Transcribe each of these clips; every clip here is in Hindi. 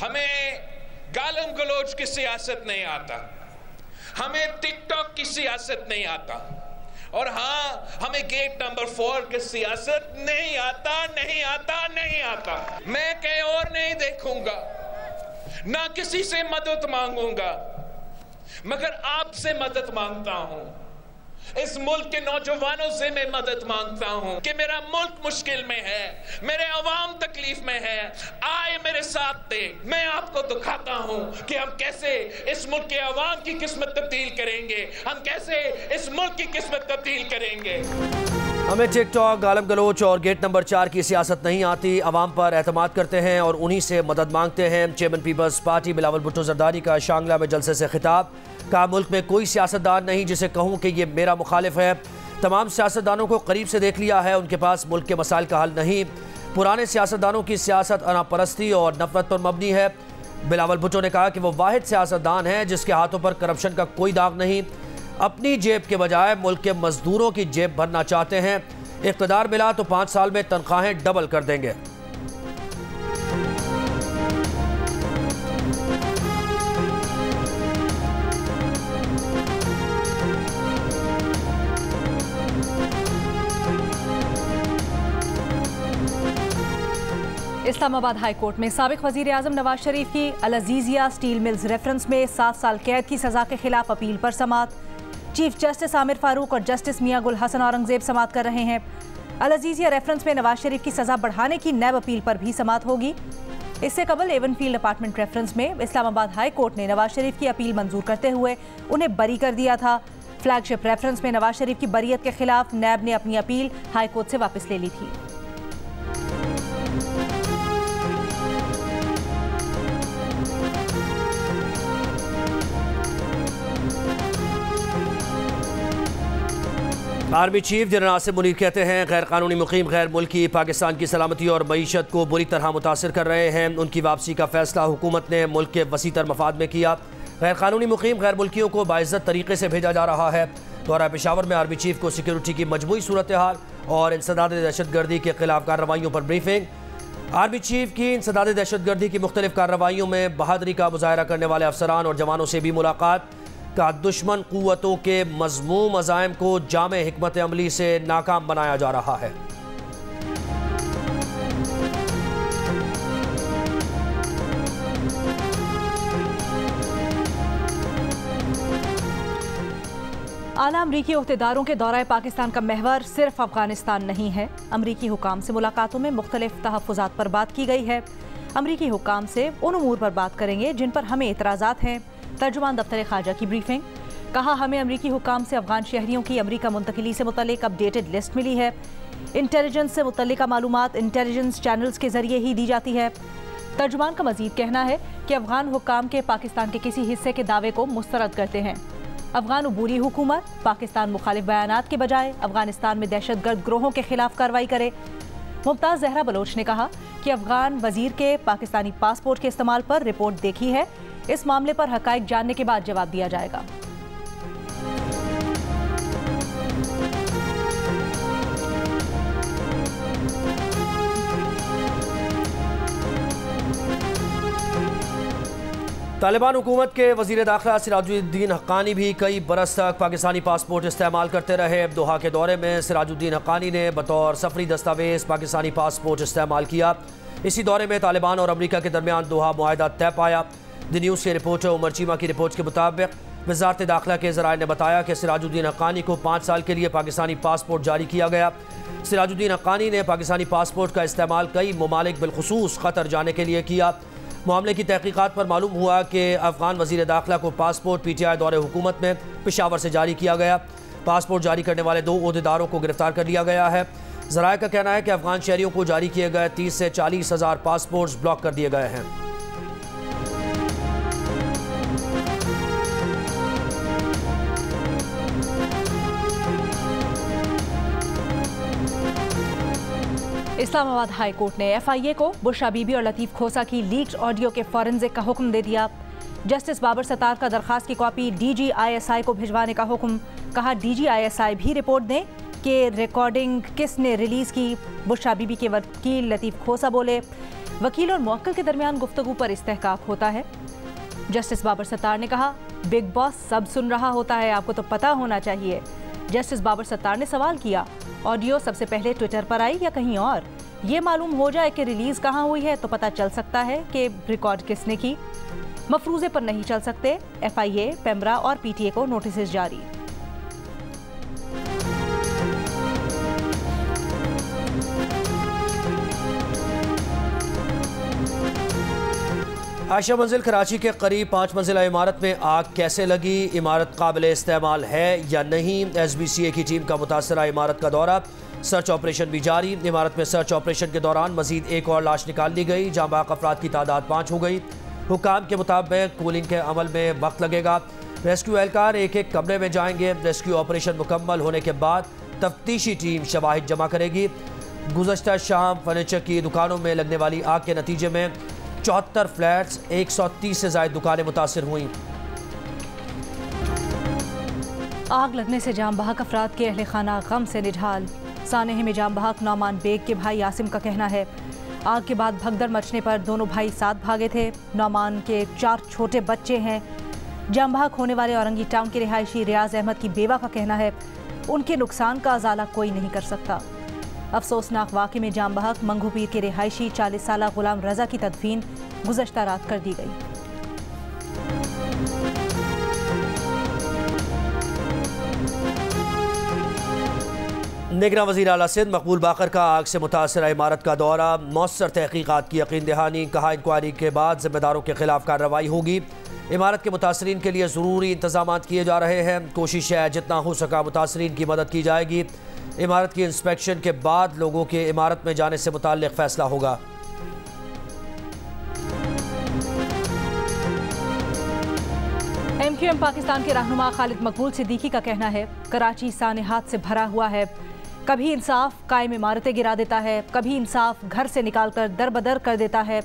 हमें गालम गलोच की सियासत नहीं आता, हमें टिकटॉक की सियासत नहीं आता, और हाँ, हमें गेट नंबर 4 की सियासत नहीं आता, नहीं आता, नहीं आता। मैं कहीं और नहीं देखूंगा, ना किसी से मदद मांगूंगा, मगर आपसे मदद मांगता हूं। इस मुल्क के नौजवानों से मैं मदद मांगता हूं कि मेरा मुल्क मुश्किल में है, मेरे अवाम तकलीफ में है, आए मेरे साथ दे। मैं आपको दिखाता हूं कि हम कैसे इस मुल्क के अवाम की किस्मत तब्दील करेंगे, हम कैसे इस मुल्क की किस्मत तब्दील करेंगे। हमें टिकटॉक, गालम गलोच और गेट नंबर 4 की सियासत नहीं आती, अवाम पर एतमाद करते हैं और उन्हीं से मदद मांगते हैं। Chairman people's party Bilawal Bhutto Zardari का शांगला में जलसे से खिताब। कहा, मुल्क में कोई सियासतदान नहीं जिसे कहूँ कि ये मेरा मुखालिफ है। तमाम सियासतदानों को करीब से देख लिया है, उनके पास मुल्क के मसाइल का हल नहीं। पुराने सियासतदानों की सियासत अनापरस्ती और नफरत पर मबनी है। बिलावल भुट्टो ने कहा कि वो वाहिद सियासतदान है जिसके हाथों पर करप्शन का कोई दाग नहीं। अपनी जेब के बजाय मुल्क के मजदूरों की जेब भरना चाहते हैं। इख्तिदार मिला तो 5 साल में तनख्वाहें डबल कर देंगे। इस्लामाबाद हाई कोर्ट में साबिक वजीर आजम नवाज शरीफ की अल अजीजिया स्टील मिल्स रेफरेंस में 7 साल कैद की सजा के खिलाफ अपील पर समाअत। चीफ जस्टिस आमिर फारूक और जस्टिस मियां गुल हसन औरंगजेब समाअत कर रहे हैं। अल अजीजिया रेफरेंस में नवाज शरीफ की सजा बढ़ाने की नैब अपील पर भी समाअत होगी। इससे कबल एवनफील्ड अपार्टमेंट रेफरेंस में इस्लामाबाद हाई कोर्ट ने नवाज शरीफ की अपील मंजूर करते हुए उन्हें बरी कर दिया था। फ्लैगशिप रेफरेंस में नवाज शरीफ की बरीयत के खिलाफ नैब ने अपनी अपील हाई कोर्ट से वापस ले ली थी। Army chief general Asim Munir कहते हैं, गैर कानूनी मुकीम गैर मुल्की पाकिस्तान की सलामती और मईशत को बुरी तरह मुतासर कर रहे हैं। उनकी वापसी का फैसला हुकूमत ने मुल्क के वसीतर मफाद में किया। गैर कानूनी मुकीम गैर मुल्कियों को बाइज्जत तरीके से भेजा जा रहा है। दौरा पेशावर में आर्मी चीफ को सिक्योरिटी की मजमूई सूरत हाल और इंसदाद दहशतगर्दी के खिलाफ कार्रवाइयों पर ब्रीफिंग। आर्मी चीफ की इंसदाद दहशतगर्दी की मुख्तलिफ कार्रवाइयों में बहादुरी का मुजाहरा करने वाले अफसरान और जवानों से भी मुलाकात। का दुश्मन कुव्वतों के मज़मूम अज़ाइम को जामे हिकमत अमली से नाकाम बनाया जा रहा है। आला अमरीकी ओहदेदारों के दौरा पाकिस्तान का महवर सिर्फ अफगानिस्तान नहीं है। अमरीकी हुकाम से मुलाकातों में मुख्तलिफ तहफ़्फ़ुज़ात पर बात की गई है। अमरीकी हुकाम से उन उमूर पर बात करेंगे जिन पर हमें एतराज़ात हैं। तर्जुमान दफ्तर खारजा की ब्रीफिंग। कहा, हमें अमरीकी हुकाम से अफगान शहरियों की अमरीका मुंतकिली से मुतल्लिक अपडेटेड लिस्ट मिली है। इंटेलिजेंस से मुतल्लिका मालूमात इंटेलिजेंस चैनल्स के जरिए ही दी जाती है। तर्जुमान का मजीद कहना है कि अफगान हुकाम के पाकिस्तान के किसी हिस्से के दावे को मुस्तरद करते हैं। अफगान उबूरी हुकूमत पाकिस्तान मुखालिफ बयानात के बजाय अफगानिस्तान में दहशतगर्द ग्रोहों के खिलाफ कार्रवाई करे। मुमताज़ जहरा बलोच ने कहा कि अफगान वजीर के पाकिस्तानी पासपोर्ट के इस्तेमाल पर रिपोर्ट देखी है। इस मामले पर हकाइक जानने के बाद जवाब दिया जाएगा। तालिबान हुकूमत के वज़ीर दाखिला सिराजुद्दीन हक्कानी भी कई बरस तक पाकिस्तानी पासपोर्ट इस्तेमाल करते रहे। दोहा के दौरे में सिराजुद्दीन हक्कानी ने बतौर सफरी दस्तावेज़ पाकिस्तानी पासपोर्ट इस्तेमाल किया। इसी दौरे में तालिबान और अमरीका के दरमियान दोहा मुआहदा तय पाया। द न्यूज़ के रिपोर्टर उमर चीमा की रिपोर्ट के मुताबिक वज़ारत दाखिला के ज़राए ने बताया कि सिराजुद्दीन हक्कानी को 5 साल के लिए पाकिस्तानी पासपोर्ट जारी किया गया। सिराजुद्दीन हक्कानी ने पाकिस्तानी पासपोर्ट का इस्तेमाल कई ममालिक बिलखुसूस क़तर जाने के लिए किया। मामले की तहकीकात पर मालूम हुआ कि अफगान वज़ीर दाखिला को पासपोर्ट PTI दौरे हुकूमत में पेशावर से जारी किया गया। पासपोर्ट जारी करने वाले 2 ओहदेदारों को गिरफ्तार कर लिया गया है। ज़राए का कहना है कि अफगान शहरियों को जारी किए गए 30 से 40 हज़ार पासपोर्ट ब्लॉक कर दिए गए हैं। इस्लामाबाद हाई कोर्ट ने FIA को बुशरा बीबी और लतीफ़ खोसा की लीक्ड ऑडियो के फॉरेंसिक का हुक्म दे दिया। जस्टिस बाबर सत्तार का दरखास्त की कॉपी DG ISI को भिजवाने का हुक्म। कहा, DG ISI भी रिपोर्ट दें कि रिकॉर्डिंग किसने रिलीज़ की। बुशरा बीबी के वकील लतीफ़ खोसा बोले, वकील और मुवक्किल के दरमियान गुफ्तगू पर इस्तेहकाक होता है। जस्टिस बाबर सत्तार ने कहा, बिग बॉस सब सुन रहा होता है, आपको तो पता होना चाहिए। जस्टिस बाबर सत्तार ने सवाल किया, ऑडियो सबसे पहले ट्विटर पर आई या कहीं और? ये मालूम हो जाए कि रिलीज़ कहाँ हुई है तो पता चल सकता है कि रिकॉर्ड किसने की। मफरूज़े पर नहीं चल सकते। FIA, पेमरा और PTA को नोटिस जारी। आयशा मंजिल कराची के करीब 5 मंजिला इमारत में आग कैसे लगी? इमारत काबिल इस्तेमाल है या नहीं? SBCA की टीम का मुतासरा इमारत का दौरा, सर्च ऑपरेशन भी जारी। इमारत में सर्च ऑपरेशन के दौरान मजीद एक और लाश निकाल ली गई। जाँ बाहक अफराद की तादाद 5 हो गई। हुकाम के मुताबिक कूलिंग के अमल में वक्त लगेगा। रेस्क्यू एहलकार एक एक कमरे में जाएंगे। रेस्क्यू ऑपरेशन मुकम्मल होने के बाद तफ्तीशी टीम शवाहिद जमा करेगी। गुज़श्ता शाम फर्नीचर की दुकानों में लगने वाली आग के नतीजे में 74 फ्लैट्स, 130 से ज़ायद दुकानें मुतासिर हुई। आग लगने से जाम बहक अफराद के अहले खाना गम से निढाल। सानेह में जाम बहक नौमान बेग के भाई यासिम का कहना है, आग के बाद भगदड़ मचने पर दोनों भाई साथ भागे थे। नौमान के 4 छोटे बच्चे हैं। जाम बहक होने वाले औरंगी टाउन के रिहायशी रियाज अहमद की बेवा का कहना है, उनके नुकसान का अजाला कोई नहीं कर सकता। अफसोसनाक वाक़े में जाम बहक मंगू पीर के रिहायशी 40 साला गुलाम रजा की तदफीन गुज़श्ता रात कर दी गई। निगरान वज़ीर आला सिंध मकबूल बाकर का आग से मुतासरा इमारत का दौरा, मौसर तहकीकात की यकीन दहानी। कहा, इंक्वायरी के बाद जिम्मेदारों के खिलाफ कार्रवाई होगी। इमारत के मुतासरीन के लिए ज़रूरी इंतजाम किए जा रहे हैं। कोशिश है जितना हो सका मुतासरीन की मदद की जाएगी। इमारत की इंस्पेक्शन के बाद लोगों के इमारत में जाने से मुताल्लिक़ फैसला होगा। MQM पाकिस्तान के रहनुमा खालिद मकबूल सिद्दीकी का कहना है, कराची सानेहात से भरा हुआ है। कभी इंसाफ कायम इमारतें गिरा देता है, कभी इंसाफ घर से निकालकर दरबदर कर देता है।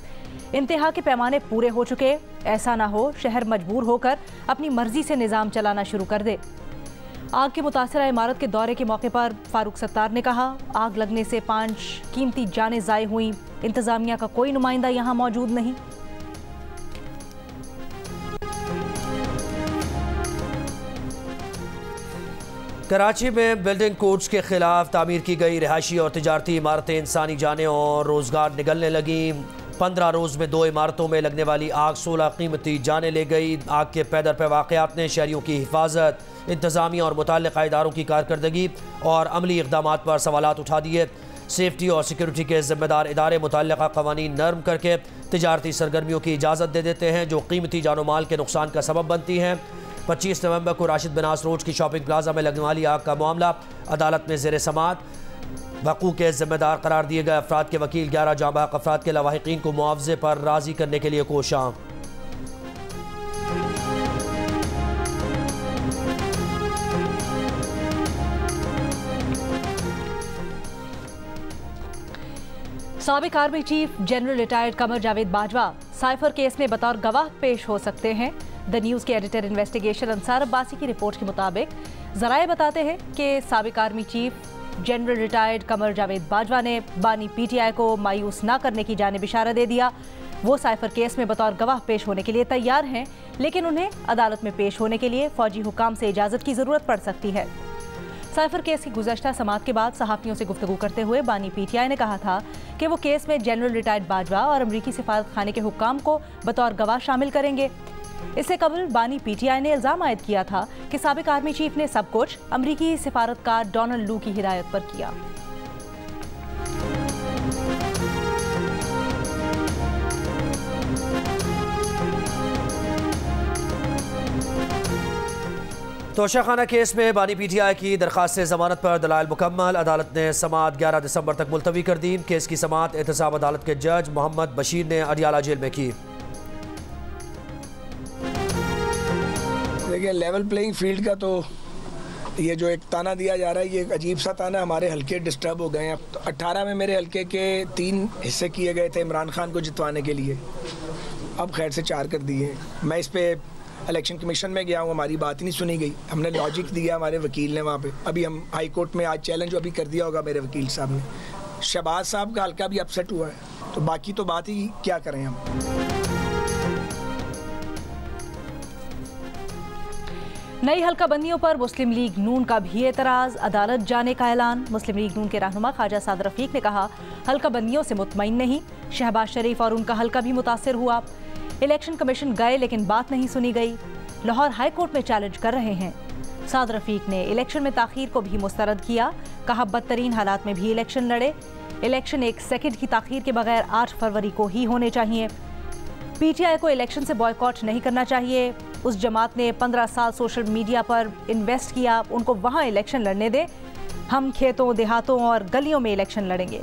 इंतहा के पैमाने पूरे हो चुके। ऐसा ना हो शहर मजबूर होकर अपनी मर्जी से निज़ाम चलाना शुरू कर दे। आग के मुतासरा इमारत के दौरे के मौके पर फारूक सत्तार ने कहा, आग लगने से 5 कीमती जानें ज़ाय हुई। इंतज़ामिया का कोई नुमाइंदा यहाँ मौजूद नहीं। कराची में बिल्डिंग कोड्स के खिलाफ तामीर की गई रिहायशी और तिजारती इमारतें इंसानी जानें और रोज़गार निगलने लगी। 15 रोज़ में 2 इमारतों में लगने वाली आग 16 कीमती जानें ले गई। आग के पैदर पे वाक़यात ने शहरियों की हिफाजत, इंतज़ामिया और मुताल्लिक़ा इदारों की कारकर्दगी और अमली इक़दामात पर सवालात उठा दिए। सेफ्टी और सिक्योरिटी के ज़िम्मेदार इदारे मुताल्लिक़ा क़वानीन नर्म करके तिजारती सरगर्मियों की इजाज़त दे देते हैं जो कीमती जानो माल के नुकसान का सबब बनती हैं। 25 नवंबर को राशिद बनास रोड की शॉपिंग प्लाजा में लगने वाली आग का मामला अदालत में ज़ेर समाअत। वक़ू के ज़िम्मेदार करार दिए गए अफराद के वकील 11 जाँ बहक अफराद के लवाहिकीन को मुआवजे पर राज़ी करने के लिए कोशां। साबिक army chief general retired Qamar Javed Bajwa cipher case में बतौर गवाह पेश हो सकते हैं। द न्यूज़ के एडिटर इन्वेस्टिगेशन अंसार अब्बासी की रिपोर्ट के मुताबिक ज़राए बताते हैं कि साबिक army chief general retired Qamar Javed Bajwa ने बानी PTI को मायूस न करने की जानिब इशारा दे दिया। वो साइफर केस में बतौर गवाह पेश होने के लिए तैयार हैं, लेकिन उन्हें अदालत में पेश होने के लिए फौजी हुकाम से इजाज़त की ज़रूरत पड़ सकती है। साइफर केस की गुज़श्ता समाअत के बाद सहाफ़ियों से गुफ्तगू करते हुए बानी PTI ने कहा था कि वो केस में जनरल रिटायर्ड बाजवा और अमरीकी सिफारत खाने के हुक्काम को बतौर गवाह शामिल करेंगे। इससे कबल बानी PTI ने इल्ज़ाम आयद किया था कि साबिक आर्मी चीफ ने सब कुछ अमरीकी सिफारतकार डोनाल्ड लू की हिदायत पर किया। तोशाखाना केस में बानी PTI की दरख्वास्त ज़मानत पर दलाइल मुकम्मल। अदालत ने समाअत 11 दिसंबर तक मुलतवी कर दी। केस की समाअत एहतसाब अदालत के जज मोहम्मद बशीर ने अडियाला जेल में की। देखिए, लेवल प्लेइंग फील्ड का तो ये जो एक ताना दिया जा रहा है, ये एक अजीब सा ताना। हमारे हल्के डिस्टर्ब हो गए हैं। 18 में मेरे हल्के के 3 हिस्से किए गए थे इमरान खान को जितवाने के लिए, अब खैर से 4 कर दिए। मैं इस पर इलेक्शन कमीशन में गया हूँ, हमारी बात नहीं सुनी गई। हमने लॉजिक दिया हमारे वकील ने वहाँ पे। अभी हम हाई कोर्ट में आज चैलेंज अभी कर दिया होगा मेरे वकील साहब ने। शहबाज साहब का हल्का भी अपसेट हुआ है, तो बाकी तो बात ही क्या करें हम। नई हल्काबंदियों पर मुस्लिम लीग नून का भी एतराज, अदालत जाने का ऐलान। मुस्लिम लीग नून के रहनुमा ख्वाजा साद रफीक ने कहा, हल्काबंदियों से मुतमईन नहीं, शहबाज शरीफ और उनका हल्का भी मुतासिर हुआ। इलेक्शन कमीशन गए लेकिन बात नहीं सुनी गई। लाहौर हाई कोर्ट में चैलेंज कर रहे हैं। साद रफीक ने इलेक्शन में ताखीर को भी मुस्तरद किया, कहा बदतरीन हालात में भी इलेक्शन लड़े। इलेक्शन 1 सेकंड की ताखीर के बगैर 8 फरवरी को ही होने चाहिए। पीटीआई को इलेक्शन से बॉयकॉट नहीं करना चाहिए। उस जमात ने 15 साल सोशल मीडिया पर इन्वेस्ट किया, उनको वहां इलेक्शन लड़ने दे। हम खेतों, देहातों और गलियों में इलेक्शन लड़ेंगे।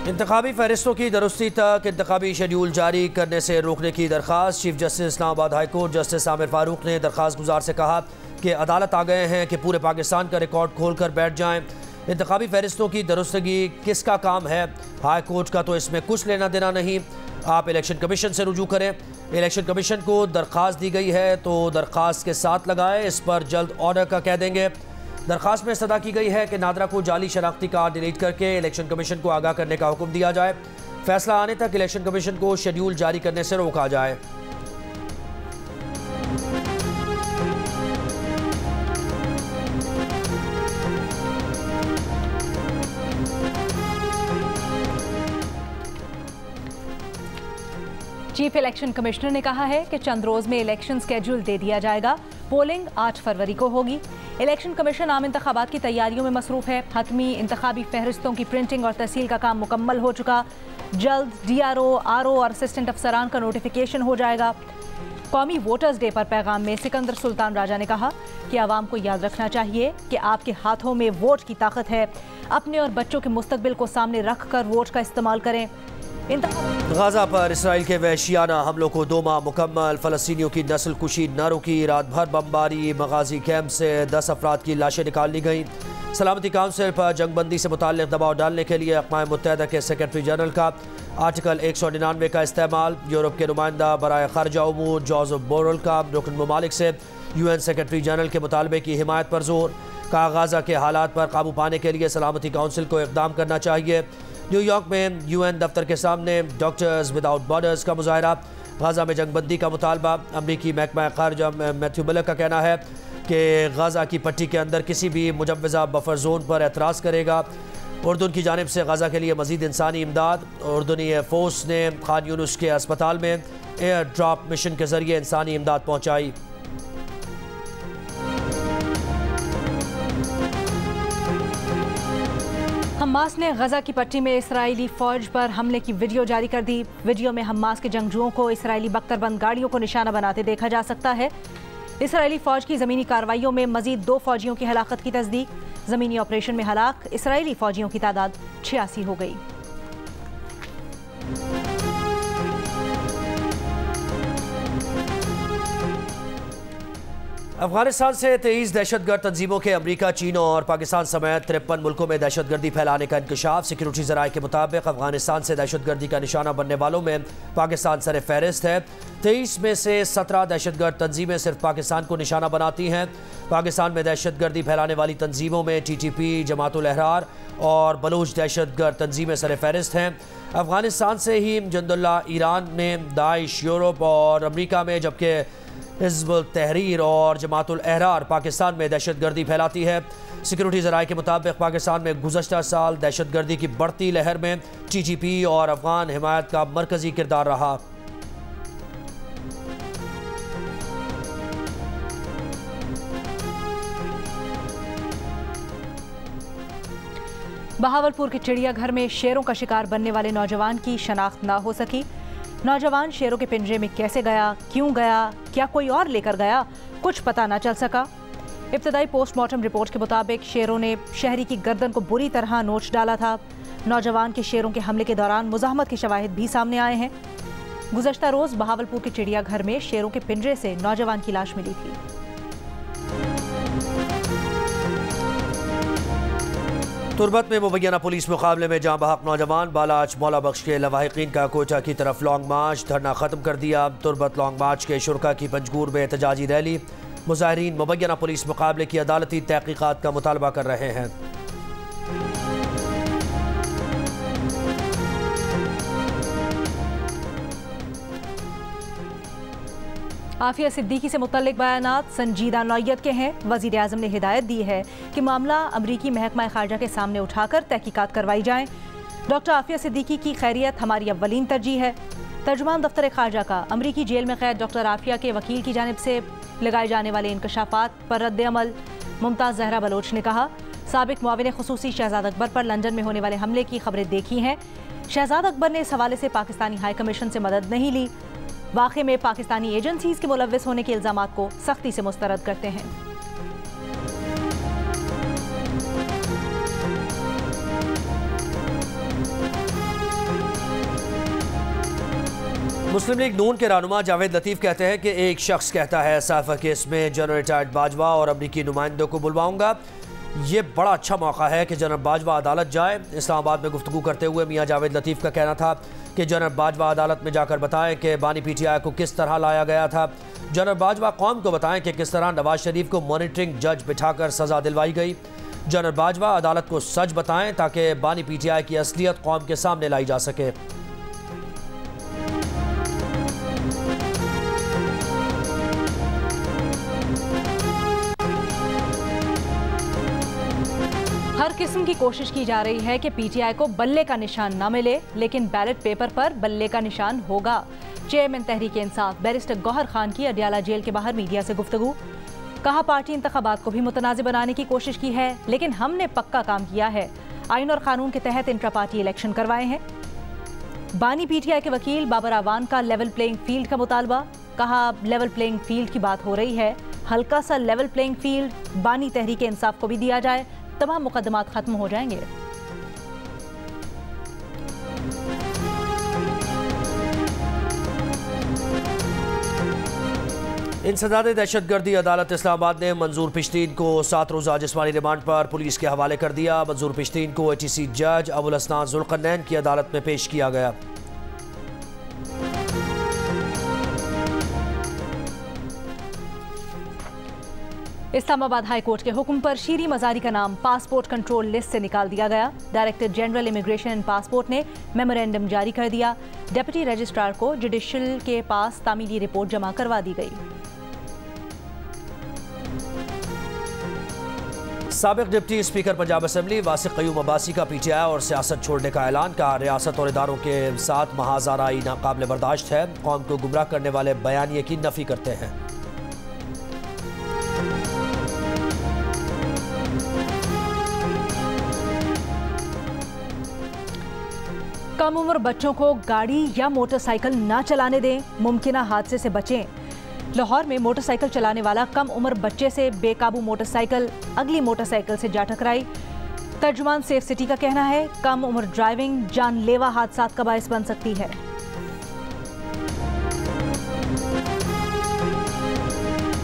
इंतखाबी फहरिस्तों की दुरुस्ती तक इंतखाबी शेड्यूल जारी करने से रोकने की दरख्वास्त। Chief justice Islamabad high court justice Aamir Farooq ने दरख्वास्त गुजार से कहा कि अदालत आ गए हैं कि पूरे पाकिस्तान का रिकॉर्ड खोल कर बैठ जाएं। इंतखाबी फहरिस्तों की दुरुस्तगी किसका काम है? हाई कोर्ट का तो इसमें कुछ लेना देना नहीं। आप इलेक्शन कमीशन से रुजू करें। इलेक्शन कमीशन को दरख्वास्त दी गई है तो दरख्वास्त के साथ लगाएं, इस पर जल्द ऑर्डर का कह देंगे। दरख्वास्त में सदा की गई है कि नादरा को जाली शनाख्ती कार्ड डिलीट करके इलेक्शन कमीशन को आगाह करने का हुक्म दिया जाए। फैसला आने तक इलेक्शन कमीशन को शेड्यूल जारी करने से रोका जाए। चीफ इलेक्शन कमिश्नर ने कहा है कि चंद रोज में इलेक्शन स्केड्यूल दे दिया जाएगा। पोलिंग 8 फरवरी को होगी। इलेक्शन कमीशन आम इंतखाबात की तैयारियों में मसरूफ है। हतमी इंतखाबी फहरिस्तों की प्रिंटिंग और तहसील का काम मुकम्मल हो चुका। जल्द DRO, RO और असिस्टेंट अफसरान का नोटिफिकेशन हो जाएगा। कौमी वोटर्स डे पर पैगाम में सिकंदर सुल्तान राजा ने कहा कि आवाम को याद रखना चाहिए कि आपके हाथों में वोट की ताकत है। अपने और बच्चों के मुस्तकबिल को सामने रख कर वोट का इस्तेमाल करें। गाजा पर इसराइल के वहशियाना हमलों को 2 माह मुकम्मल। फ़लस्तीनियों की नस्ल कुशी न रुकी। रात भर बमबारी। मगाजी कैंप से 10 अफराद की लाशें निकाल ली गईं। सलामती काउंसिल पर जंगबंदी से मुताल्लिक़ दबाव डालने के लिए अक़वाम मुत्तहिदा के सेक्रेटरी जनरल का आर्टिकल 199 का इस्तेमाल। यूरोप के नुमाइंदा बराए ख़ारजा उमूर जोसेफ बोरेल का रुकन ममालिक से UN सेक्रेटरी जनरल के मुतालबे की हिमायत पर जोर। कहा गाजा के हालात पर काबू पाने के लिए सलामती काउंसिल को इक़दाम करना चाहिए। न्यूयॉर्क में UN दफ्तर के सामने डॉक्टर्स विदाउट बॉर्डर्स का मुजाहरा। गाजा में जंगबंदी का मुतालबा। अमरीकी महकमा ख़ारजा मैथ्यू मिलर का कहना है कि गाजा की पट्टी के अंदर किसी भी मुजव्वज़ा बफर जोन पर एतराज़ करेगा। उर्दून की जानिब से गाजा के लिए मज़ीद इंसानी इमदाद। उर्दूनी एयर फोर्स ने खान यूनुस के अस्पताल में एयर ड्रॉप मिशन के ज़रिए इंसानी इमदाद पहुँचाई। हमास ने गजा की पट्टी में इसराइली फौज पर हमले की वीडियो जारी कर दी। वीडियो में हमास के जंगजुओं को इसराइली बख्तरबंद गाड़ियों को निशाना बनाते देखा जा सकता है। इसराइली फौज की ज़मीनी कार्रवाइयों में मजीद 2 फौजियों की हलाकत की तस्दीक। ज़मीनी ऑपरेशन में हलाक इसराइली फौजियों की तादाद 86 हो गई। अफगानिस्तान से 23 दहशतगर्द तंजीमों के अमरीका, चीन और पाकिस्तान समेत 53 मुल्कों में दहशतगर्दी फैलाने का इंकशाफ। सिक्योरिटी ज़राए के मुताबिक अफगानिस्तान से दहशतगर्दी का निशाना बनने वालों में पाकिस्तान सर फहरिस्त है। 23 में से 17 दहशतगर्द तंजीमें सिर्फ पाकिस्तान को निशाना बनाती हैं। पाकिस्तान में दहशतगर्दी फैलाने वाली तंजीमों में TTP, जमातुल अहरार और बलूच दहशतगर्द तंजीमें सर फहरिस्त हैं। अफगानिस्तान से ही जंदुल्लाह ईरान में, दाइश यूरोप और अमरीका में, जबकि हिज़्बुल तहरीर और जमातुल अहरार पाकिस्तान में दहशतगर्दी फैलाती है। सिक्योरिटी ज़राए के मुताबिक पाकिस्तान में गुज़श्ता साल दहशतगर्दी की बढ़ती लहर में TTP और अफगान हिमायत का मरकज़ी किरदार रहा। बहावलपुर के चिड़ियाघर में शेरों का शिकार बनने वाले नौजवान की शनाख्त ना हो सकी। नौजवान शेरों के पिंजरे में कैसे गया, क्यों गया, क्या कोई और लेकर गया, कुछ पता न चल सका। इब्तदाई पोस्टमार्टम रिपोर्ट के मुताबिक शेरों ने शहरी की गर्दन को बुरी तरह नोच डाला था। नौजवान के शेरों के हमले के दौरान मुज़ाहमत के शवाहिद भी सामने आए हैं। गुज़श्ता रोज़ बहावलपुर के चिड़ियाघर में शेरों के पिंजरे से नौजवान की लाश मिली थी। तुर्बत में मुबैना पुलिस मुकाबले में जाँ बहक नौजवान बालाच मौला बख्श के लवाहिकीन का कोयटा की तरफ लॉन्ग मार्च, धरना ख़त्म कर दिया। तुर्बत लॉन्ग मार्च के शुरका की पंजगूर में एहतजाजी रैली। मुजाहिरीन मुबैना पुलिस मुकाबले की अदालती तहकीकात का मुतालबा कर रहे हैं। आफिया सिद्दीकी से मुतल्लिक बयानात संजीदा नौयत के हैं। वज़ीर आज़म ने हिदायत दी है कि मामला अमरीकी महकमा खारजा के सामने उठाकर तहकीकात करवाई जाएँ। डॉक्टर आफिया सिद्दीकी की खैरियत हमारी अव्वलीन तरजीह है। तर्जुमान दफ्तर खारजा का अमरीकी जेल में कैद डॉक्टर आफिया के वकील की जानिब से लगाए जाने वाले इंकशाफात पर रद्द-ए-अमल। मुमताज़ ज़हरा बलोच ने कहा, साबिक मुआविन खुसूसी शहजाद अकबर पर लंदन में होने वाले हमले की खबरें देखी हैं। शहजाद अकबर ने इस हवाले से पाकिस्तानी हाई कमीशन से मदद नहीं ली। वाक़े में पाकिस्तानी एजेंसीज के मुलव्विस होने के इल्ज़ामात को सख्ती से मुस्तरद करते हैं। मुस्लिम लीग नून के रहनुमा जावेद लतीफ़ कहते हैं कि एक शख्स कहता है साफा केस में जनरल रिटायर्ड बाजवा और अमरीकी नुमाइंदों को बुलवाऊंगा। ये बड़ा अच्छा मौका है कि जनरल बाजवा अदालत जाए। इस्लामाबाद में गुफ्तगू करते हुए मियाँ जावेद लतीफ़ का कहना था कि जनरल बाजवा अदालत में जाकर बताएं कि बानी PTI को किस तरह लाया गया था। जनरल बाजवा कौम को बताएं कि किस तरह नवाज शरीफ को मॉनिटरिंग जज बिठाकर सज़ा दिलवाई गई। जनरल बाजवा अदालत को सच बताएं ताकि बानी PTI की असलियत कौम के सामने लाई जा सके। हर किस्म की कोशिश की जा रही है कि PTI को बल्ले का निशान न मिले, लेकिन बैलेट पेपर पर बल्ले का निशान होगा। चेयरमैन तहरीक इंसाफ बैरिस्टर गौहर खान की अडियाला जेल के बाहर मीडिया से गुफ्तगू। कहा, पार्टी इंतखाबात को भी मुतनाज़िर बनाने की कोशिश की है, लेकिन हमने पक्का काम किया है। आइन और कानून के तहत इंट्रा पार्टी इलेक्शन करवाए हैं। बानी PTI के वकील बाबर आवान का लेवल प्लेइंग फील्ड का मुतालबा। कहा, लेवल प्लेइंग फील्ड की बात हो रही है, हल्का सा लेवल प्लेइंग फील्ड बानी तहरीक इंसाफ को भी दिया जाए, तमाम मुकदमात खत्म हो जाएंगे। इंसदाद दहशतगर्दी अदालत इस्लामाबाद ने मंजूर पिश्तीन को 7 रोज़ा जिस्मानी रिमांड पर पुलिस के हवाले कर दिया। मंजूर पिश्तीन को ATC जज अबुल हसनान जुल्करनैन की अदालत में पेश किया गया। इस्लामाबाद हाई कोर्ट के हुक्म पर शीरी मजारी का नाम पासपोर्ट कंट्रोल लिस्ट से निकाल दिया गया। Director general immigration and passport ने मेमोरेंडम जारी कर दिया। डिप्टी रजिस्ट्रार को जुडिशल के पास तामीली रिपोर्ट जमा करवा दी गई। साबिक deputy speaker Punjab assembly वासिक Qayyum Abbasi का PTI और सियासत छोड़ने का ऐलान। का रियासत और इदारों के साथ महाज़ाराई नाकाबिल बर्दाश्त है। कौम को गुमराह करने वाले बयानिए की नफी करते हैं। कम उम्र बच्चों को गाड़ी या मोटरसाइकिल ना चलाने दें, मुमकिना हादसे से बचें। लाहौर में मोटरसाइकिल चलाने वाला कम उम्र बच्चे से बेकाबू मोटरसाइकिल अगली मोटरसाइकिल से जा टकराई। तर्जुमान सेफ सिटी का कहना है, कम उम्र ड्राइविंग जानलेवा हादसात का बायस बन सकती है।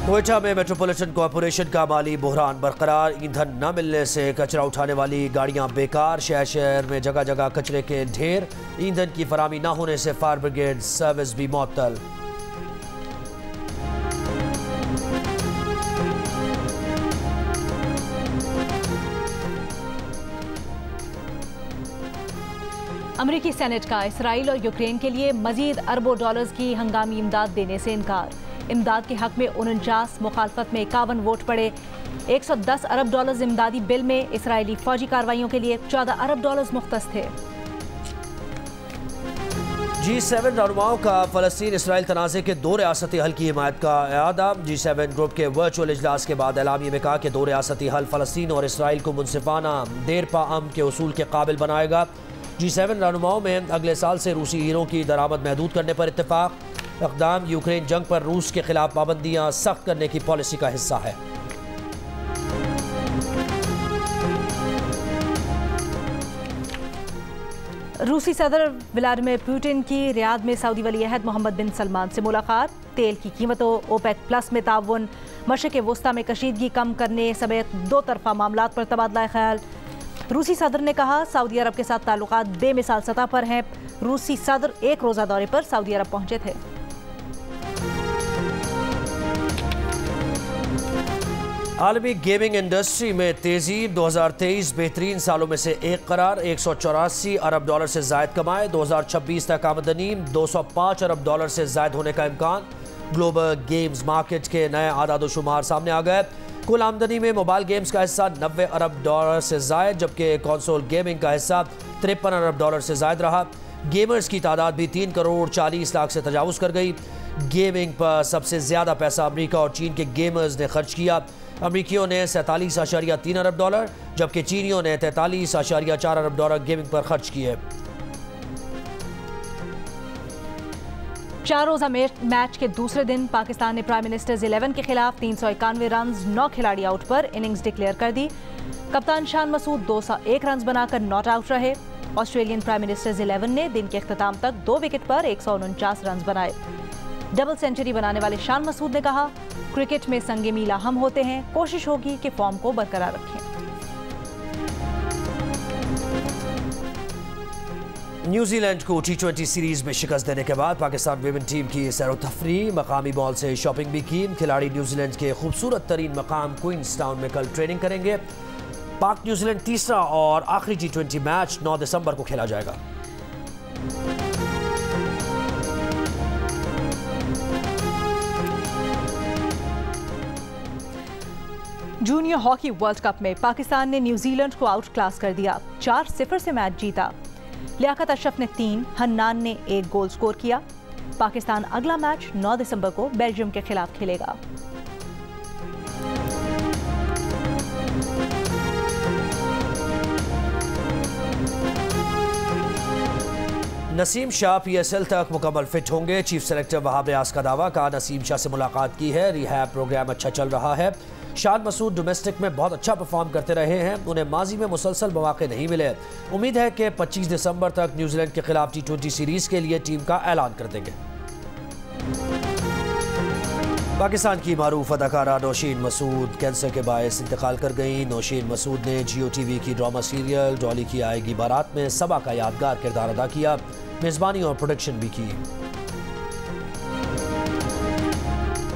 कोयटा में मेट्रोपॉलिटन कॉरपोरेशन का माली बहरान बरकरार। ईंधन न मिलने से कचरा उठाने वाली गाड़ियां बेकार। शहर शहर में जगह जगह कचरे के ढेर। ईंधन की फराहमी न होने से फायर ब्रिगेड सर्विस भी मुअत्तल। अमरीकी सेनेट का इसराइल और यूक्रेन के लिए मजीद अरबों डॉलर्स की हंगामी इमदाद देने से इनकार। इमदाद के हक में 49, मुखालफत में 51 वोट पड़े। 110 अरब डॉलर्स इमदादी बिल में इसराइली फौजी कार्रवाइयों के लिए 14 अरब डॉलर्स मुख्तस थे। G7 रहनुमाओं का फ़लस्तीन इसराइल तनाज़े के 2 रियासती हल की हिमायत का इआदा। G7 ग्रुप के वर्चुअल इजलास के बाद एलामिया में कहा कि 2 रियासती हल फ़लस्तीन और इसराइल को मुनसिफाना देरपा अमन के उसूल के काबिल बनाएगा। G7 रहनुमाओं में अगले साल से रूसी हीरों की दरामद महदूद करने पर इत्तेफाक। इक़दाम यूक्रेन जंग पर रूस के खिलाफ पाबंदियां सख्त करने की पॉलिसी का हिस्सा है। रूसी सदर व्लादिमीर पुतिन की रियाद में सऊदी वली अहद मोहम्मद बिन सलमान से मुलाकात। तेल की कीमतों, ओपेक प्लस में ताउन, मशरिक़ वस्ता में कशीदगी कम करने समेत 2 तरफ़ा मामलात पर तबादला ख्याल। रूसी सदर ने कहा सऊदी अरब के साथ ताल्लुकात बेमिसाल सतह पर हैं। रूसी सदर एक रोजा दौरे पर सऊदी अरब पहुंचे थे। आलमी गेमिंग इंडस्ट्री में तेजी। 2023 बेहतरीन सालों में से एक करार। 184 अरब डॉलर से जायद कमाए। 2026 तक आमदनी 205 अरब डॉलर से जायद होने का इम्कान। ग्लोबल गेम्स मार्केट के नए आदाद-ओ-शुमार सामने आ गए। कुल आमदनी में मोबाइल गेम्स का हिस्सा 90 अरब डॉलर से जायद, जबकि कंसोल गेमिंग का हिस्सा 53 अरब डॉलर से जायद रहा। गेमर्स की तादाद भी 3 करोड़ 40 लाख से तजावुज कर गई। गेमिंग पर सबसे ज्यादा पैसा अमेरिका और चीन के गेमर्स ने खर्च किया। अमेरिकियों ने 47.3 अरब डॉलर, जबकि चीनियों ने 43.4 अरब डॉलर गेमिंग पर खर्च किए। 4 रोजा मैच के दूसरे दिन पाकिस्तान ने प्राइम मिनिस्टर्स 11 के खिलाफ 391 रन 9 खिलाड़ी आउट पर इनिंग्स डिक्लेयर कर दी। कप्तान शान मसूद 201 रन बनाकर नॉट आउट रहे। ऑस्ट्रेलियन प्राइम मिनिस्टर्स 11 ने दिन के अख्ताम तक 2 विकेट पर 149 रन बनाए। डबल सेंचुरी बनाने वाले शान मसूद ने कहा, क्रिकेट में संगे मील अहम होते हैं, कोशिश होगी कि फॉर्म को बरकरार रखें। न्यूजीलैंड को T20 सीरीज में शिकस्त देने के बाद पाकिस्तान विमेन टीम की सैर व तफरीह, मकामी मॉल से शॉपिंग भी की। खिलाड़ी न्यूजीलैंड के खूबसूरत तरीन मकाम क्वींसटाउन में कल ट्रेनिंग करेंगे। पाक न्यूजीलैंड तीसरा और आखिरी T20 मैच 9 दिसंबर को खेला जाएगा। जूनियर हॉकी वर्ल्ड कप में पाकिस्तान ने न्यूजीलैंड को आउट क्लास कर दिया। 4-0 से मैच जीता। लियाकत अशरफ ने 3, हन्नान ने 1 गोल स्कोर किया। पाकिस्तान अगला मैच 9 दिसंबर को बेल्जियम के खिलाफ खेलेगा। नसीम शाह PSL तक मुकम्मल फिट होंगे। चीफ सेलेक्टर वहाब रियाज का दावा। कहा, नसीम शाह से मुलाकात की है, रिहैब प्रोग्राम अच्छा चल रहा है। शान मसूद डोमेस्टिक में बहुत अच्छा परफॉर्म करते रहे हैं, उन्हें माजी में मुसलसल मौके नहीं मिले। उम्मीद है कि 25 दिसंबर तक न्यूजीलैंड के खिलाफ T20 सीरीज के लिए टीम का ऐलान कर देंगे। पाकिस्तान की मारूफ अदाकारा नौशीन मसूद कैंसर के बायस इंतकाल कर गई। नौशीन मसूद ने Jio TV की ड्रामा सीरियल डॉली की आएगी बारात में सबा का यादगार किरदार अदा किया। मेजबानी और प्रोडक्शन भी की।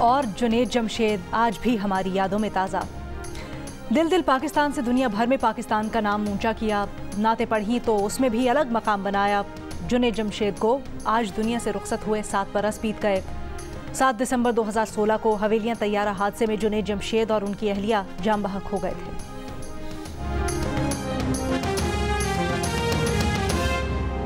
और जुनेद जमशेद आज भी हमारी यादों में ताज़ा। दिल पाकिस्तान से दुनिया भर में पाकिस्तान का नाम ऊंचा किया। नाते पढ़ी तो उसमें भी अलग मकाम बनाया। जुनेद जमशेद को आज दुनिया से रुखसत हुए 7 बरस बीत गए। 7 दिसंबर 2016 को हवेलियां तैयारा हादसे में जुनेद जमशेद और उनकी अहलिया जान बहक हो गए थे।